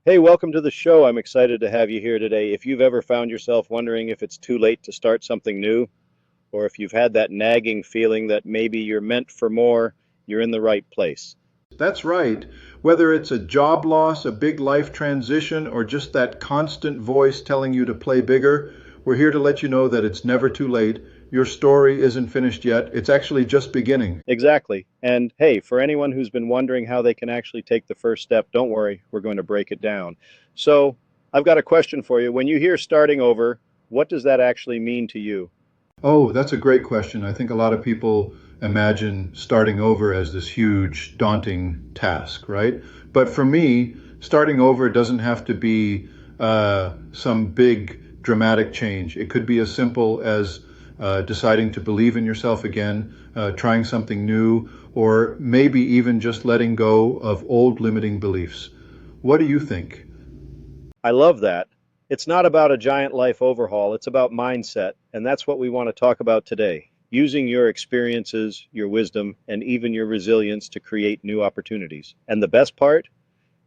Hey, welcome to the show. I'm excited to have you here today. If you've ever found yourself wondering if it's too late to start something new, or if you've had that nagging feeling that maybe you're meant for more, you're in the right place. That's right. Whether it's a job loss, a big life transition, or just that constant voice telling you to play bigger, we're here to let you know that it's never too late. Your story isn't finished yet. It's actually just beginning. Exactly. And hey, for anyone who's been wondering how they can actually take the first step, don't worry, we're going to break it down. So, I've got a question for you. When you hear starting over, what does that actually mean to you? Oh, that's a great question. I think a lot of people imagine starting over as this huge, daunting task, right? But for me, starting over doesn't have to be some big, dramatic change. It could be as simple as deciding to believe in yourself again, trying something new, or maybe even just letting go of old limiting beliefs. What do you think? I love that. It's not about a giant life overhaul, it's about mindset. And that's what we want to talk about today. Using your experiences, your wisdom, and even your resilience to create new opportunities. And the best part,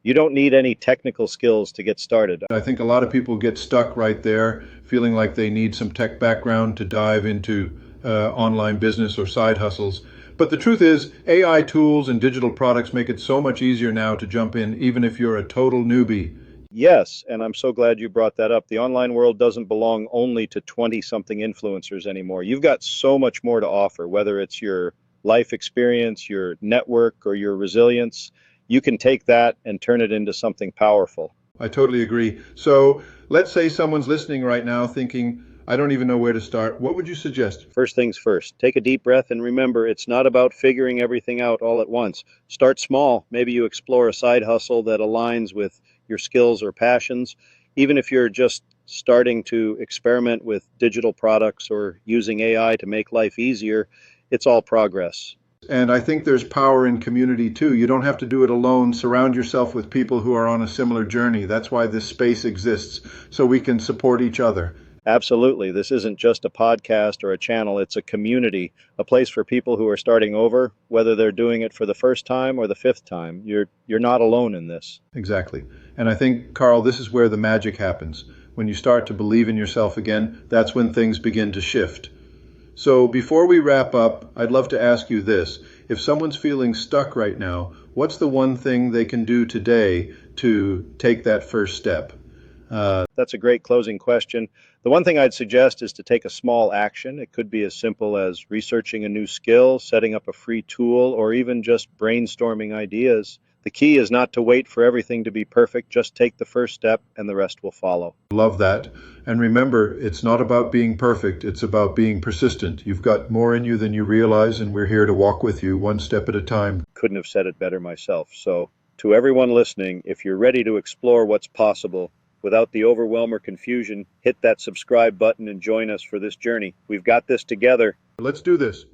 you don't need any technical skills to get started. I think a lot of people get stuck right there, feeling like they need some tech background to dive into online business or side hustles. But the truth is, AI tools and digital products make it so much easier now to jump in, even if you're a total newbie. Yes, and I'm so glad you brought that up. The online world doesn't belong only to 20 something influencers anymore. You've got so much more to offer, whether it's your life experience, your network, or your resilience. You can take that and turn it into something powerful. I totally agree. So let's say someone's listening right now thinking, I don't even know where to start. What would you suggest? First things first, take a deep breath and remember it's not about figuring everything out all at once. Start small. Maybe you explore a side hustle that aligns with your skills or passions. Even if you're just starting to experiment with digital products or using AI to make life easier, it's all progress. And I think there's power in community too. You don't have to do it alone. Surround yourself with people who are on a similar journey. That's why this space exists, so we can support each other. Absolutely. This isn't just a podcast or a channel, it's a community, a place for people who are starting over, whether they're doing it for the first time or the fifth time. You're not alone in this. Exactly. And I think, Carl, this is where the magic happens. When you start to believe in yourself again, that's when things begin to shift. So before we wrap up, I'd love to ask you this. If someone's feeling stuck right now, what's the one thing they can do today to take that first step? That's a great closing question. The one thing I'd suggest is to take a small action. It could be as simple as researching a new skill, setting up a free tool, or even just brainstorming ideas. The key is not to wait for everything to be perfect. Just take the first step and the rest will follow. Love that. And remember, it's not about being perfect, it's about being persistent. You've got more in you than you realize, and we're here to walk with you one step at a time. Couldn't have said it better myself. So, to everyone listening, if you're ready to explore what's possible without the overwhelm or confusion, hit that subscribe button and join us for this journey. We've got this together. Let's do this.